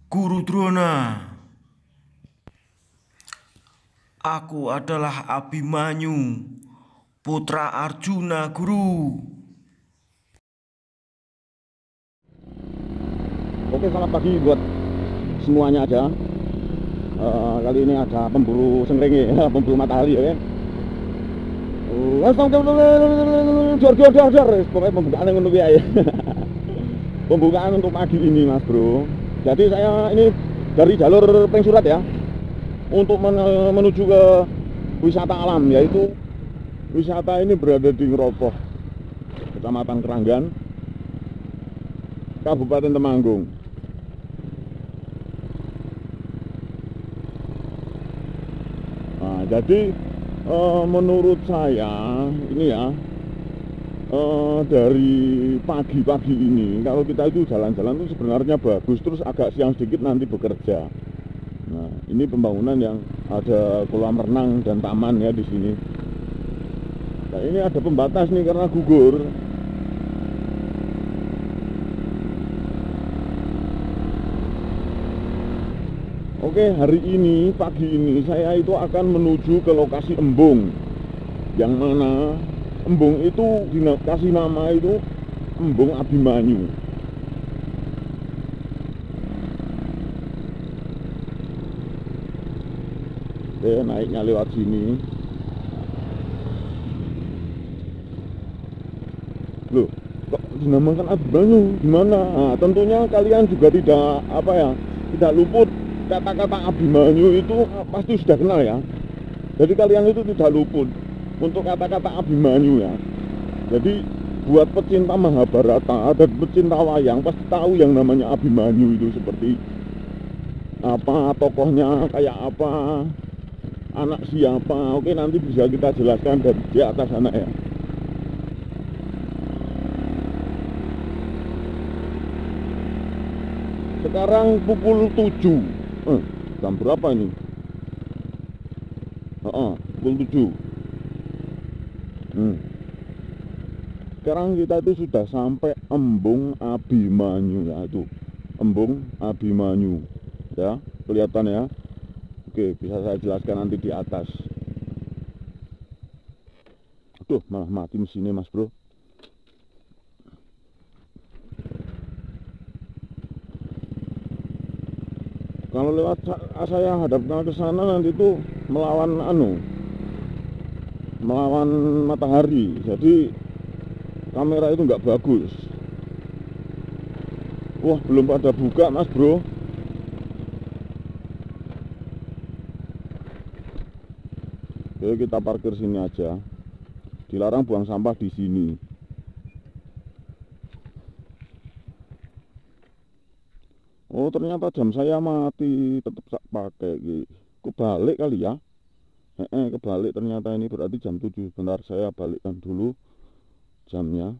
Guru Drona, aku adalah Abimanyu, putra Arjuna, Guru. Oke, selamat pagi buat semuanya aja. Kali ini ada pemburu sengrenge, pemburu matahari, oke. Pokoknya pembukaan yang untuk ya. Pembukaan untuk pagi ini, Mas Bro. Jadi saya ini dari jalur Peng Surat ya, untuk menuju ke wisata alam, yaitu wisata ini berada di Ngeropoh, Kecamatan Keranggan, Kabupaten Temanggung. Nah, jadi menurut saya ini ya, dari pagi-pagi ini kalau kita itu jalan-jalan itu sebenarnya bagus, terus agak siang sedikit nanti bekerja. Nah, ini pembangunan yang ada kolam renang dan taman ya di sini. Nah, ini ada pembatas nih karena gugur. Oke, hari ini pagi ini saya itu akan menuju ke lokasi embung, yang mana embung itu dikasih nama itu Embung Abimanyu. Oke, naiknya lewat sini. Loh, kok dinamakan Abimanyu? Gimana? Nah, tentunya kalian juga tidak luput kata-kata Abimanyu itu pasti sudah kenal ya. Jadi kalian itu tidak luput untuk kata-kata Abimanyu ya. Jadi buat pecinta Mahabharata dan pecinta wayang pasti tahu yang namanya Abimanyu itu seperti apa, tokohnya kayak apa, anak siapa. Oke, nanti bisa kita jelaskan dari di atas sana ya. Sekarang pukul 7. Jam berapa ini? Pukul 7. Sekarang kita itu sudah sampai Embung Abimanyu ya, itu Embung Abimanyu ya, kelihatan ya. Oke, bisa saya jelaskan nanti di atas. Aduh, malah mati mesinnya, Mas Bro. Kalau lewat saya hadapkan ke sana nanti itu melawan matahari, jadi kamera itu nggak bagus. Wah, belum pada buka, Mas Bro. Oke, kita parkir sini aja. Dilarang buang sampah di sini. Oh, ternyata jam saya mati, tetap tak pakai. Kebalik kali ya. Kebalik ternyata, ini berarti jam 7. Bentar, saya balikkan dulu jamnya.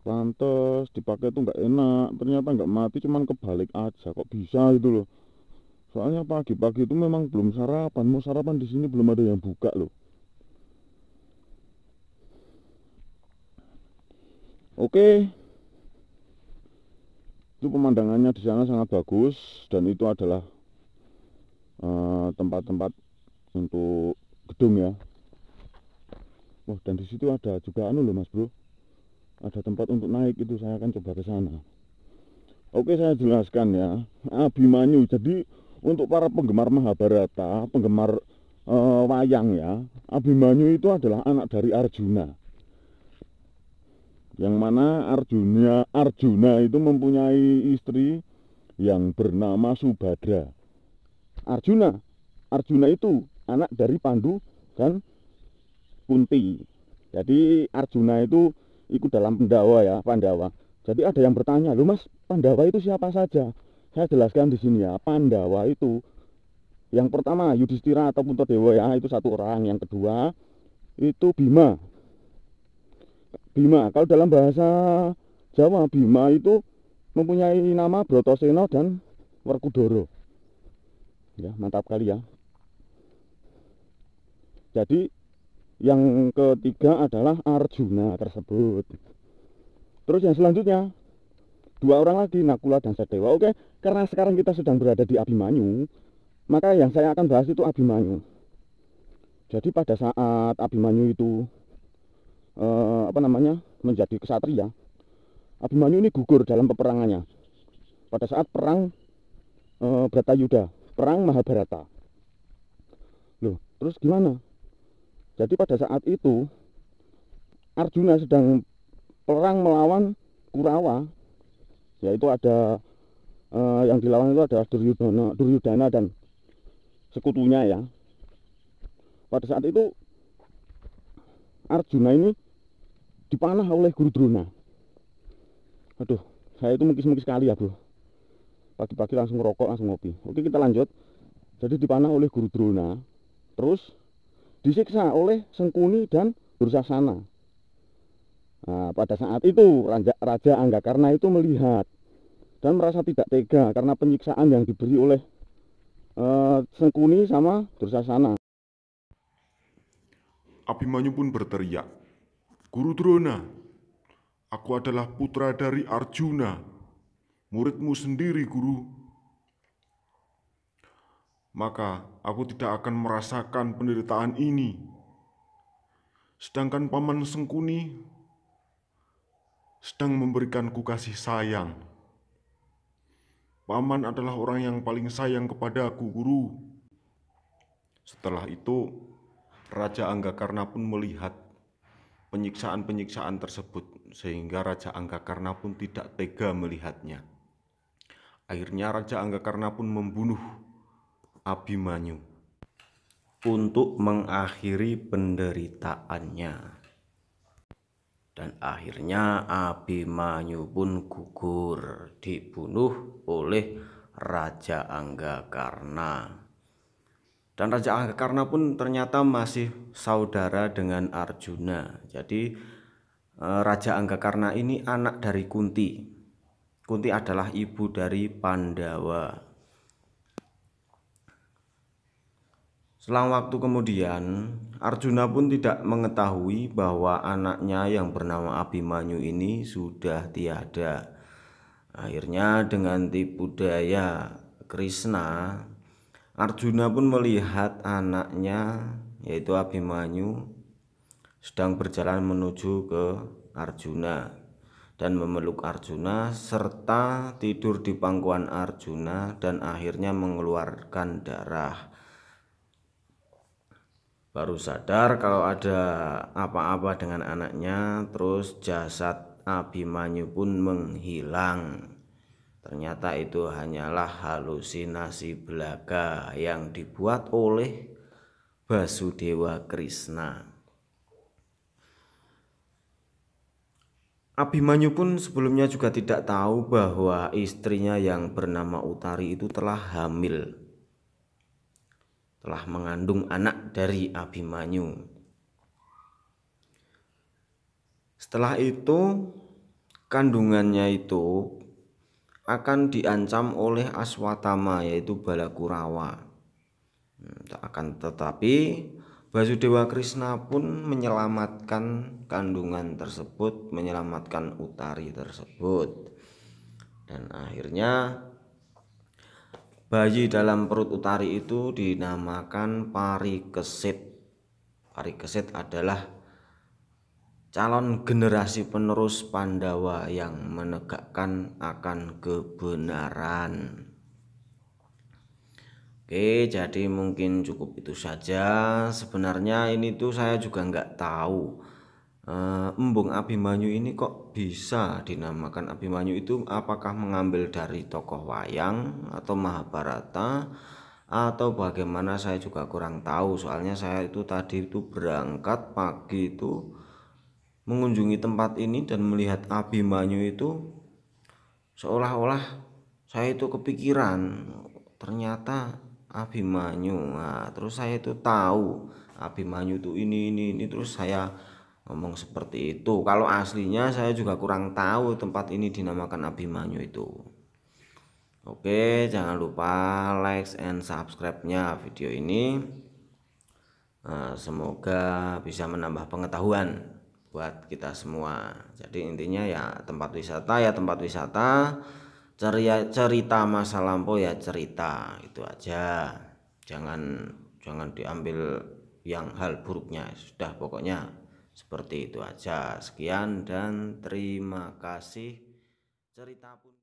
Pantes dipakai tuh nggak enak, ternyata nggak mati, cuman kebalik aja. Kok bisa itu loh? Soalnya pagi-pagi itu memang belum sarapan. Mau sarapan di sini belum ada yang buka loh. Oke, itu pemandangannya di sana sangat bagus, dan itu adalah tempat-tempat untuk gedung ya. Wah, dan di situ ada juga anu loh, Mas Bro. Ada tempat untuk naik, itu saya akan coba ke sana. Oke, saya jelaskan ya. Abimanyu. Jadi untuk para penggemar Mahabharata, penggemar wayang ya, Abimanyu itu adalah anak dari Arjuna. Yang mana Arjuna itu mempunyai istri yang bernama Subhadra. Arjuna Arjuna itu anak dari Pandu dan Kunti. Jadi Arjuna itu ikut dalam Pandawa. Jadi ada yang bertanya, "Lu Mas, Pandawa itu siapa saja?" Saya jelaskan di sini ya. Pandawa itu yang pertama Yudhistira atau Puntadewa ya, itu satu orang. Yang kedua itu Bima. Kalau dalam bahasa Jawa, Bima itu mempunyai nama Bratasena dan Werkudara. Ya, mantap kali ya. Jadi yang ketiga adalah Arjuna tersebut. Terus yang selanjutnya 2 orang lagi, Nakula dan Sedewa. Oke, karena sekarang kita sedang berada di Abimanyu, maka yang saya akan bahas itu Abimanyu. Jadi pada saat Abimanyu itu menjadi kesatria, Abimanyu ini gugur dalam peperangannya pada saat perang Bratayuda, perang Mahabharata. Loh, terus gimana? Jadi pada saat itu Arjuna sedang perang melawan Kurawa, yaitu ada yang dilawan itu adalah Duryudana dan sekutunya ya. Pada saat itu Arjuna ini dipanah oleh Guru Drona. Aduh, saya itu mengkis-mengkis sekali ya bro. Pagi-pagi langsung ngerokok, langsung ngopi. Oke, kita lanjut. Jadi dipanah oleh Guru Drona, terus disiksa oleh Sengkuni dan Dursasana. Nah, pada saat itu Raja Anggakarna itu melihat dan merasa tidak tega karena penyiksaan yang diberi oleh Sengkuni sama Dursasana. Abimanyu pun berteriak, "Guru Drona, aku adalah putra dari Arjuna, muridmu sendiri, Guru. Maka aku tidak akan merasakan penderitaan ini. Sedangkan Paman Sengkuni sedang memberikanku kasih sayang. Paman adalah orang yang paling sayang kepadaku, Guru." Setelah itu, Raja Anggakarna pun melihat penyiksaan-penyiksaan tersebut, sehingga Raja Anggakarna pun tidak tega melihatnya. Akhirnya Raja Anggakarna pun membunuh Abimanyu untuk mengakhiri penderitaannya. Dan akhirnya Abimanyu pun gugur, dibunuh oleh Raja Anggakarna. Dan Raja Anggakarna pun ternyata masih saudara dengan Arjuna. Jadi Raja Anggakarna ini anak dari Kunti. Kunti adalah ibu dari Pandawa. Selang waktu kemudian, Arjuna pun tidak mengetahui bahwa anaknya yang bernama Abimanyu ini sudah tiada. Akhirnya dengan tipu daya Krishna, Arjuna pun melihat anaknya yaitu Abimanyu sedang berjalan menuju ke Arjuna dan memeluk Arjuna serta tidur di pangkuan Arjuna dan akhirnya mengeluarkan darah. Baru sadar kalau ada apa-apa dengan anaknya, terus jasad Abimanyu pun menghilang. Ternyata itu hanyalah halusinasi belaka yang dibuat oleh Basudewa Krishna. Abimanyu pun sebelumnya juga tidak tahu bahwa istrinya yang bernama Utari itu telah hamil, telah mengandung anak dari Abimanyu. Setelah itu, kandungannya itu akan diancam oleh Aswatama yaitu Balakurawa. Akan tetapi Basudewa Krishna pun menyelamatkan kandungan tersebut, menyelamatkan Utari tersebut. Dan akhirnya bayi dalam perut Utari itu dinamakan Parikesit. Parikesit adalah calon generasi penerus Pandawa yang menegakkan akan kebenaran. Oke, jadi mungkin cukup itu saja. Sebenarnya ini tuh saya juga nggak tahu embung Abimanyu ini kok bisa dinamakan Abimanyu itu, apakah mengambil dari tokoh wayang atau Mahabharata atau bagaimana, saya juga kurang tahu. Soalnya saya itu tadi itu berangkat pagi itu mengunjungi tempat ini dan melihat Abimanyu itu seolah-olah saya itu kepikiran ternyata Abimanyu. Nah, terus saya itu tahu Abimanyu itu ini terus saya ngomong seperti itu. Kalau aslinya saya juga kurang tahu tempat ini dinamakan Abimanyu itu. Oke, jangan lupa like and subscribe-nya video ini. Semoga bisa menambah pengetahuan. buat kita semua. Jadi intinya ya tempat wisata, cerita masa lampau ya cerita, itu aja. Jangan diambil yang hal buruknya, sudah pokoknya seperti itu aja. Sekian dan terima kasih. Cerita pun